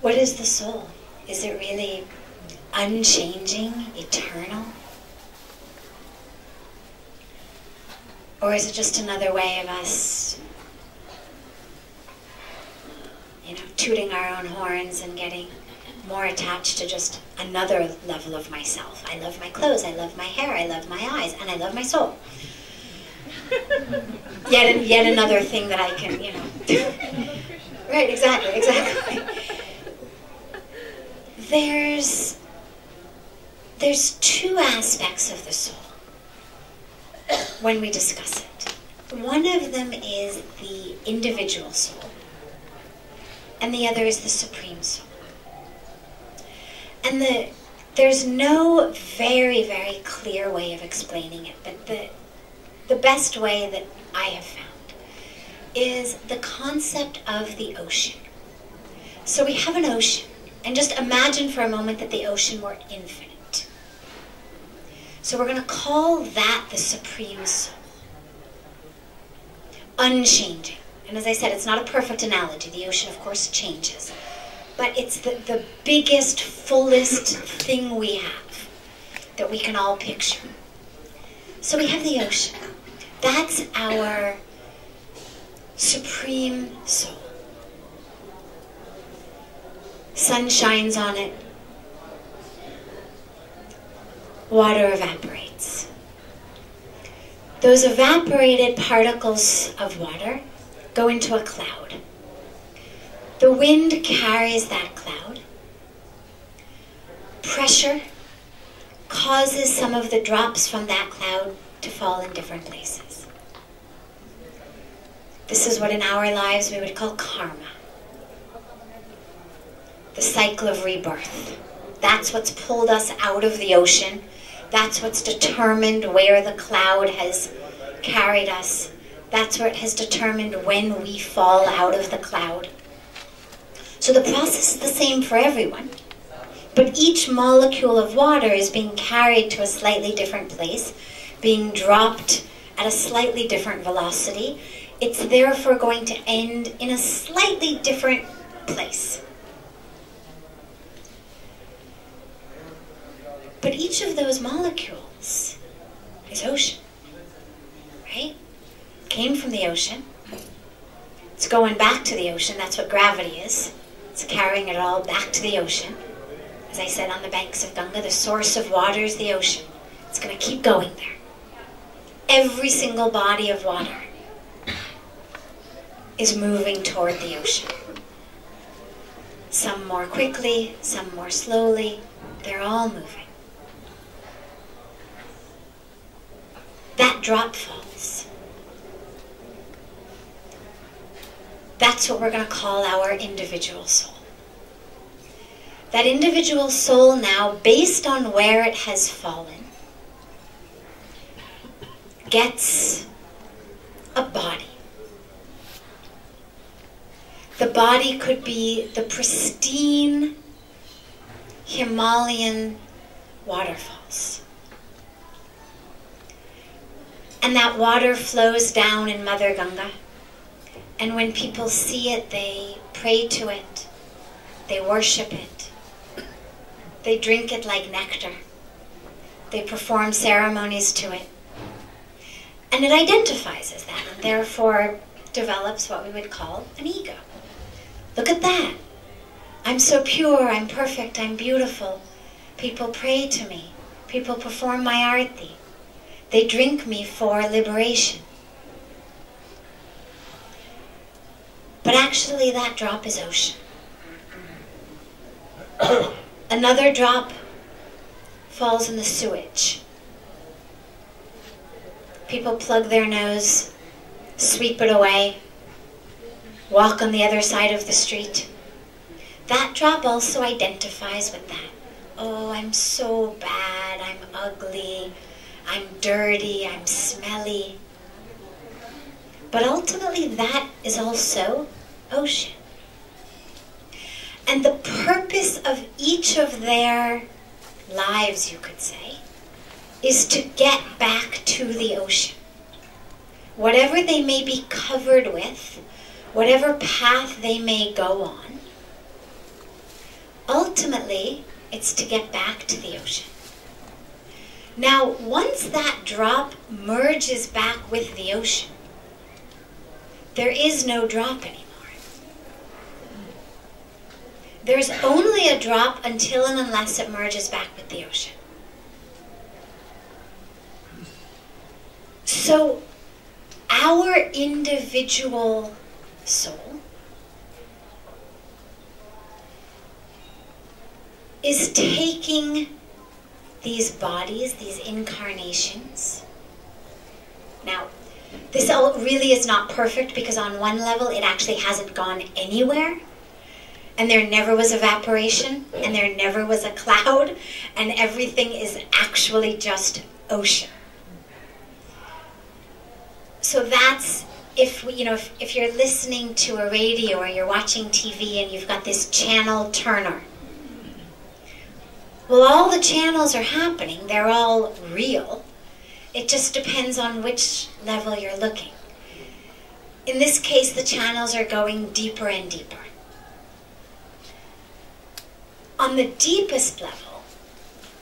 What is the soul? Is it really unchanging, eternal? Or is it just another way of us, tooting our own horns and getting more attached to just another level of myself? I love my clothes, I love my hair, I love my eyes, and I love my soul. Yet another thing that I can, Right, exactly. There's two aspects of the soul when we discuss it. One of them is the individual soul, and the other is the supreme soul. And there's no very, very clear way of explaining it, but the best way that I have found is the concept of the ocean. So we have an ocean, and just imagine for a moment that the ocean were infinite. So we're going to call that the supreme soul. Unchanging. And as I said, it's not a perfect analogy. The ocean, of course, changes. But it's the biggest, fullest thing we have that we can all picture. So we have the ocean. That's our supreme soul. Sun shines on it. Water evaporates. Those evaporated particles of water go into a cloud. The wind carries that cloud. Pressure causes some of the drops from that cloud to fall in different places. This is what in our lives we would call karma. The cycle of rebirth. That's what's pulled us out of the ocean. That's what's determined where the cloud has carried us. That's where it has determined when we fall out of the cloud. So the process is the same for everyone. But each molecule of water is being carried to a slightly different place, being dropped at a slightly different velocity. It's therefore going to end in a slightly different place. But each of those molecules is ocean, right? Came from the ocean. It's going back to the ocean. That's what gravity is. It's carrying it all back to the ocean. As I said, on the banks of Ganga, the source of water is the ocean. It's going to keep going there. Every single body of water is moving toward the ocean. Some more quickly, some more slowly. They're all moving. That drop falls. That's what we're going to call our individual soul. That individual soul now, based on where it has fallen, gets a body. The body could be the pristine Himalayan waterfalls. And that water flows down in Mother Ganga. And when people see it, they pray to it. They worship it. They drink it like nectar. They perform ceremonies to it. And it identifies as that, and therefore develops what we would call an ego. Look at that. I'm so pure, I'm perfect, I'm beautiful. People pray to me. People perform my arati. They drink me for liberation. But actually that drop is ocean. Another drop falls in the sewage. People plug their nose, sweep it away, walk on the other side of the street. That drop also identifies with that. Oh, I'm so bad, I'm ugly, I'm dirty, I'm smelly. But ultimately that is also ocean. And the purpose of each of their lives, you could say, is to get back to the ocean. Whatever they may be covered with, whatever path they may go on, ultimately, it's to get back to the ocean. Now, once that drop merges back with the ocean, there is no drop anymore. There's only a drop until and unless it merges back with the ocean. So, our individual soul is taking these bodies, these incarnations. Now, this all really is not perfect because on one level it actually hasn't gone anywhere. And there never was evaporation, and there never was a cloud, and everything is actually just ocean. So that's, if you're listening to a radio or you're watching TV and you've got this channel turner. Well, all the channels are happening. They're all real. It just depends on which level you're looking. In this case, the channels are going deeper and deeper. On the deepest level,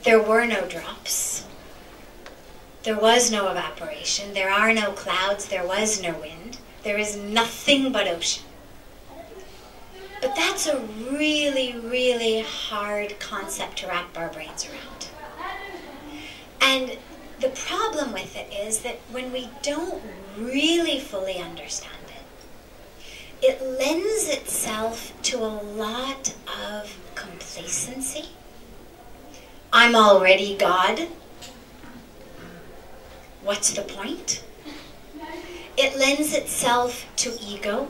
there were no drops. There was no evaporation. There are no clouds. There was no wind. There is nothing but ocean. But that's a really, really hard concept to wrap our brains around. And the problem with it is that when we don't really fully understand it lends itself to a lot of complacency. I'm already God. What's the point? It lends itself to ego.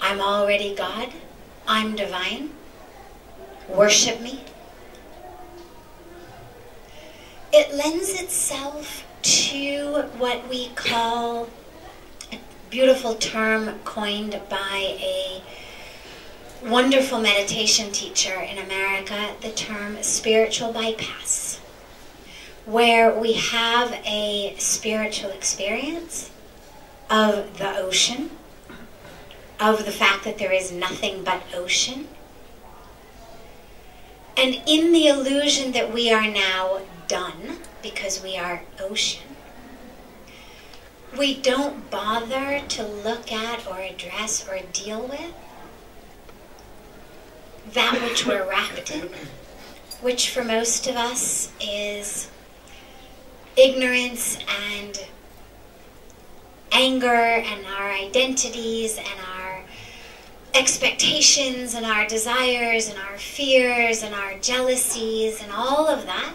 I'm already God. I'm divine. Worship me. It lends itself to what we call, a beautiful term coined by a wonderful meditation teacher in America, the term spiritual bypass, where we have a spiritual experience of the ocean, of the fact that there is nothing but ocean. And in the illusion that we are now done, because we are ocean, we don't bother to look at or address or deal with that which we're wrapped in, which for most of us is ignorance and anger and our identities and our expectations and our desires and our fears and our jealousies and all of that.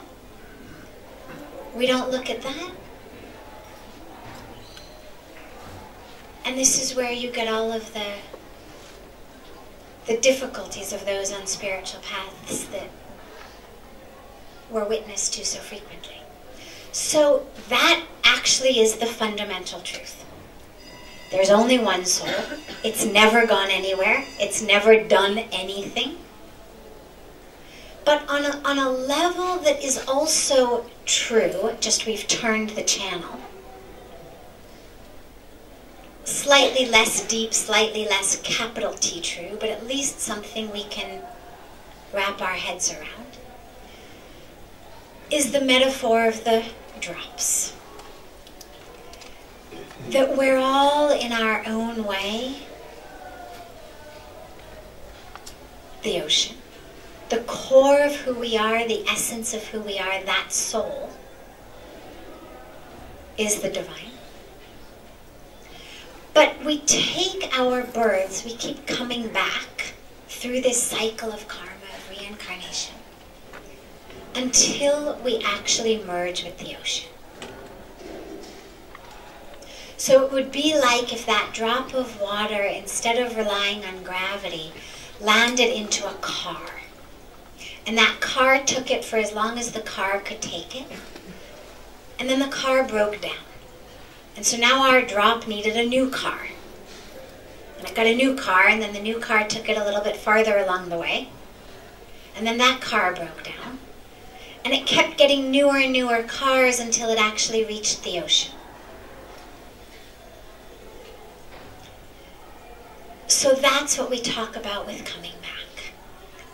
We don't look at that. And this is where you get all of the difficulties of those on spiritual paths that we're witness to so frequently. So that actually is the fundamental truth. There's only one soul. It's never gone anywhere. It's never done anything. But on a level that is also true, just we've turned the channel, slightly less deep, slightly less capital T true, but at least something we can wrap our heads around, is the metaphor of the drops. That we're all in our own way the ocean. The core of who we are, the essence of who we are, that soul, is the divine. But we take our births, we keep coming back through this cycle of karma, of reincarnation, until we actually merge with the ocean. So it would be like if that drop of water, instead of relying on gravity, landed into a car. And that car took it for as long as the car could take it. And then the car broke down. And so now our drop needed a new car. And it got a new car, and then the new car took it a little bit farther along the way. And then that car broke down. And it kept getting newer and newer cars until it actually reached the ocean. So that's what we talk about with coming back.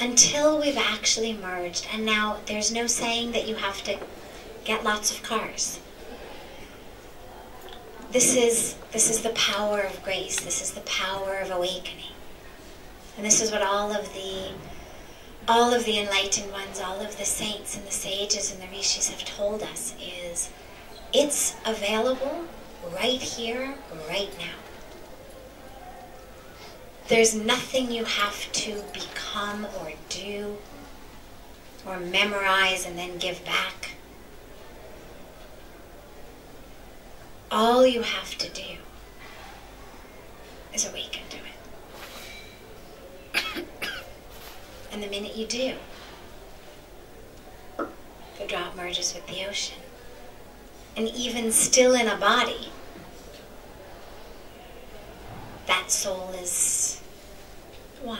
Until we've actually merged. And now there's no saying that you have to get lots of cars. This is the power of grace. This is the power of awakening. And this is what all of the enlightened ones, all of the saints and the sages and the rishis have told us is it's available right here, right now. There's nothing you have to become or do or memorize and then give back. All you have to do is awaken to it. And the minute you do, the drop merges with the ocean. And even still in a body, that soul is one.